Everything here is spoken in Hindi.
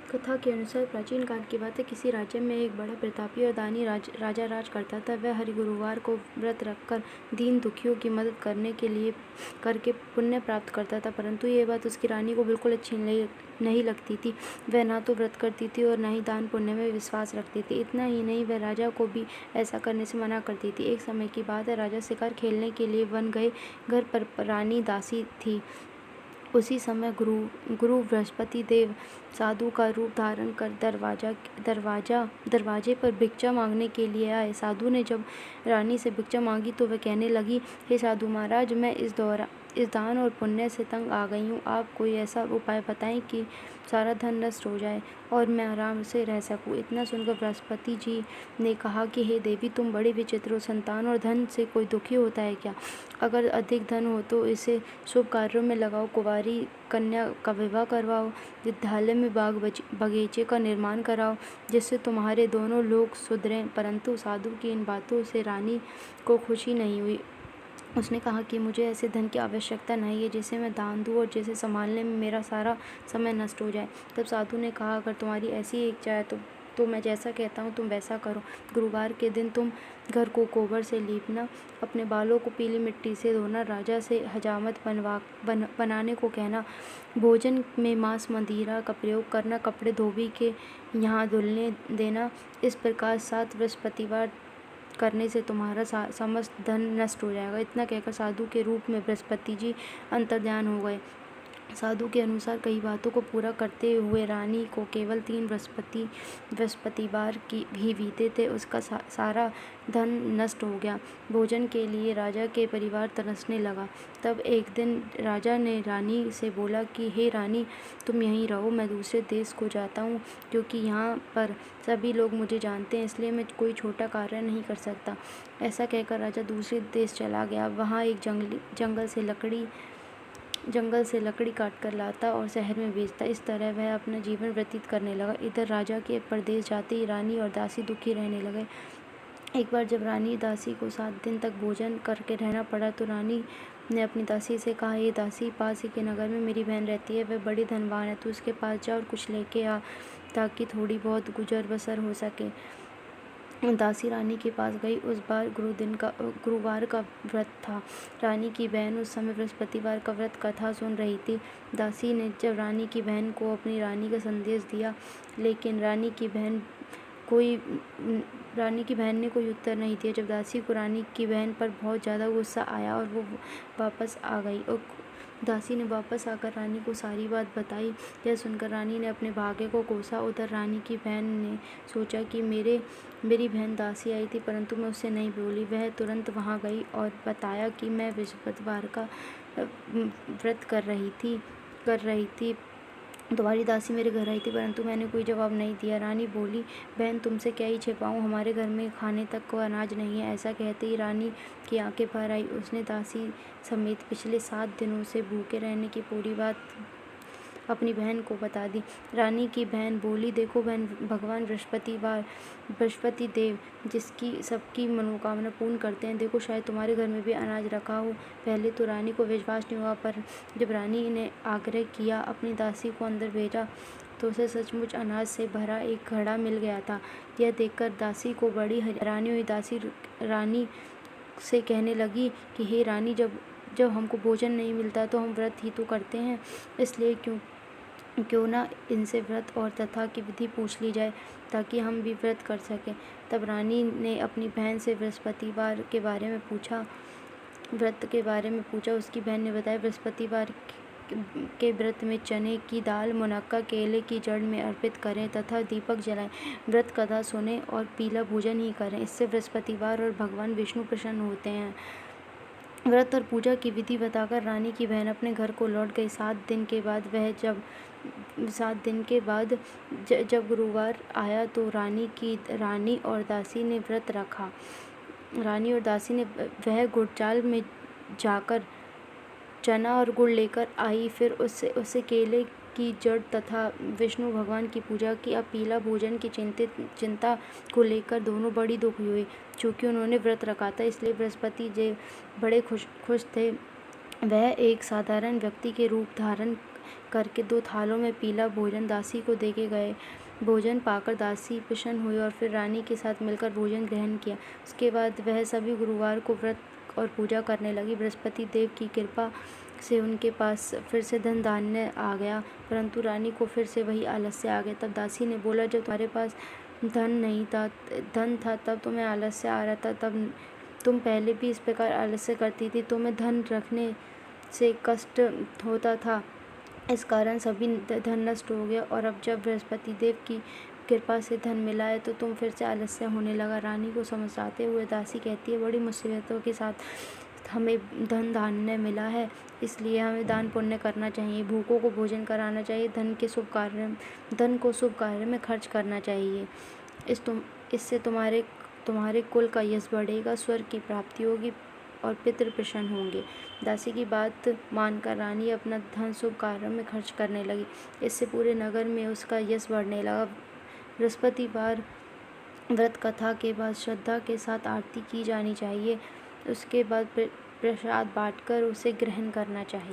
कथा के अनुसार प्राचीन काल की बात है। किसी राज्य में एक बड़ा प्रतापी और दानी राजा राज करता था। वह हर गुरुवार को व्रत रखकर दीन दुखियों की मदद करके पुण्य प्राप्त करता था। परंतु ये बात उसकी रानी को बिल्कुल अच्छी नहीं लगती थी। वह ना तो व्रत करती थी और ना ही दान पुण्य में विश्वास रखती थी। इतना ही नहीं, वह राजा को भी ऐसा करने से मना करती थी। एक समय की बात है, राजा शिकार खेलने के लिए वन गए। घर पर रानी दासी थी। उसी समय गुरु बृहस्पति देव साधु का रूप धारण कर दरवाजे पर भिक्षा मांगने के लिए आए। साधु ने जब रानी से भिक्षा मांगी तो वह कहने लगी, हे साधु महाराज, मैं इस दान और पुण्य से तंग आ गई हूँ। आप कोई ऐसा उपाय बताएं कि सारा धन नष्ट हो जाए और मैं आराम से रह सकूं। इतना सुनकर बृहस्पति जी ने कहा कि हे देवी, तुम बड़ी विचित्र हो। संतान और धन से कोई दुखी होता है क्या? अगर अधिक धन हो तो इसे शुभ कार्यों में लगाओ, कुंवारी कन्या का विवाह करवाओ, विद्यालय में बाग बगीचे का निर्माण कराओ, जिससे तुम्हारे दोनों लोग सुधरें। परंतु साधु की इन बातों से रानी को खुशी नहीं हुई। उसने कहा कि मुझे ऐसे धन की आवश्यकता नहीं है जिसे मैं दान दूं और जिसे संभालने में मेरा सारा समय नष्ट हो जाए। तब साधु ने कहा, अगर तुम्हारी ऐसी इच्छा है तो मैं जैसा कहता हूँ तुम वैसा करो। गुरुवार के दिन तुम घर को गोबर से लीपना, अपने बालों को पीली मिट्टी से धोना, राजा से हजामत बनाने को कहना, भोजन में मांस मदिरा का प्रयोग करना, कपड़े धोबी के यहाँ धुलने देना। इस प्रकार 7 बृहस्पतिवार करने से तुम्हारा समस्त धन नष्ट हो जाएगा। इतना कहकर साधु के रूप में बृहस्पति जी अंतर्ध्यान हो गए। साधु के अनुसार कई बातों को पूरा करते हुए रानी को केवल 3 बृहस्पतिवार की भी बीते थे। उसका सारा धन नष्ट हो गया। भोजन के लिए राजा के परिवार तरसने लगा। तब एक दिन राजा ने रानी से बोला कि हे रानी, तुम यहीं रहो, मैं दूसरे देश को जाता हूँ, क्योंकि यहाँ पर सभी लोग मुझे जानते हैं, इसलिए मैं कोई छोटा कार्य नहीं कर सकता। ऐसा कहकर राजा दूसरे देश चला गया। वहाँ एक जंगल से लकड़ी काटकर लाता और शहर में बेचता। इस तरह वह अपना जीवन व्यतीत करने लगा। इधर राजा के परदेश जाते ही रानी और दासी दुखी रहने लगे। एक बार जब रानी दासी को 7 दिन तक भोजन करके रहना पड़ा तो रानी ने अपनी दासी से कहा, ये दासी, पास ही के नगर में मेरी बहन रहती है, वह बड़ी धनवान है, तू उसके पास जा और कुछ लेके आ ताकि थोड़ी बहुत गुजर बसर हो सके। दासी रानी के पास गई। उस बार गुरुवार का व्रत था। रानी की बहन उस समय बृहस्पतिवार का व्रत कथा सुन रही थी। दासी ने जब रानी की बहन को अपनी रानी का संदेश दिया, लेकिन रानी की बहन ने कोई उत्तर नहीं दिया। जब दासी को रानी की बहन पर बहुत ज़्यादा गुस्सा आया और वो वापस आ गई और दासी ने वापस आकर रानी को सारी बात बताई। यह सुनकर रानी ने अपने भाग्य को कोसा। उधर रानी की बहन ने सोचा कि मेरी बहन दासी आई थी, परंतु मैं उससे नहीं बोली। वह तुरंत वहाँ गई और बताया कि मैं बृहस्पतिवार का व्रत कर रही थी। तुम्हारी दासी मेरे घर आई थी, परंतु मैंने कोई जवाब नहीं दिया। रानी बोली, बहन, तुमसे क्या ही छिपाऊं, हमारे घर में खाने तक को अनाज नहीं है। ऐसा कहते ही रानी की आंखें भर आई। उसने दासी समेत पिछले 7 दिनों से भूखे रहने की पूरी बात अपनी बहन को बता दी। रानी की बहन बोली, देखो बहन, भगवान बृहस्पति देव जिसकी सबकी मनोकामना पूर्ण करते हैं, देखो शायद तुम्हारे घर में भी अनाज रखा हो। पहले तो रानी को विश्वास नहीं हुआ, पर जब रानी ने आग्रह किया, अपनी दासी को अंदर भेजा, तो उसे सचमुच अनाज से भरा एक घड़ा मिल गया था। यह देखकर दासी को बड़ी हैरानी हुई। दासी रानी से कहने लगी कि हे रानी, जब हमको भोजन नहीं मिलता तो हम व्रत ही तो करते हैं, इसलिए क्यों ना इनसे व्रत और तथा की विधि पूछ ली जाए ताकि हम भी व्रत कर सकें। तब रानी ने अपनी बहन से बृहस्पतिवार व्रत के बारे में पूछा। उसकी बहन ने बताया, बृहस्पतिवार के व्रत में चने की दाल, मुनक्का, केले की जड़ में अर्पित करें तथा दीपक जलाएं, व्रत कथा सुने और पीला भोजन ही करें। इससे बृहस्पतिवार और भगवान विष्णु प्रसन्न होते हैं। व्रत और पूजा की विधि बताकर रानी की बहन अपने घर को लौट गई। 7 दिन के बाद जब गुरुवार आया तो रानी और दासी ने व्रत रखा। रानी और दासी ने वह गुड़चाल में जाकर चना और गुड़ लेकर आई। फिर उससे केले की जड़ तथा विष्णु भगवान की पूजा की। अब पीला भोजन की चिंता को लेकर दोनों बड़ी दुखी हुई। चूँकि उन्होंने व्रत रखा था, इसलिए बृहस्पति जी बड़े खुश थे। वह एक साधारण व्यक्ति के रूप धारण करके 2 थालों में पीला भोजन दासी को देके गए। भोजन पाकर दासी प्रसन्न हुई और फिर रानी के साथ मिलकर भोजन ग्रहण किया। उसके बाद वह सभी गुरुवार को व्रत और पूजा करने लगी। बृहस्पति देव की कृपा से उनके पास फिर से धन धान्य आ गया, परंतु रानी को फिर से वही आलस्य आ गया। तब दासी ने बोला, जब तुम्हारे पास धन था तब तुम्हें आलस्य आ रहा था, तब तुम पहले भी इस प्रकार आलस्य करती थी। तुम्हें धन रखने से कष्ट होता था, इस कारण सभी धन नष्ट हो गया, और अब जब बृहस्पति देव की कृपा से धन मिला है तो तुम फिर से आलस्य होने लगा। रानी को समझाते हुए दासी कहती है, बड़ी मुसीबतों के साथ हमें धन धान्य मिला है, इसलिए हमें दान पुण्य करना चाहिए, भूखों को भोजन कराना चाहिए, धन को शुभ कार्य में खर्च करना चाहिए। इससे तुम्हारे कुल का यश बढ़ेगा, स्वर्ग की प्राप्ति होगी और पितृ प्रसन्न होंगे। दासी की बात मानकर रानी अपना धन शुभ कार्यों में खर्च करने लगी। इससे पूरे नगर में उसका यश बढ़ने लगा। बृहस्पतिवार व्रत कथा के बाद श्रद्धा के साथ आरती की जानी चाहिए। उसके बाद प्रसाद बांटकर उसे ग्रहण करना चाहिए।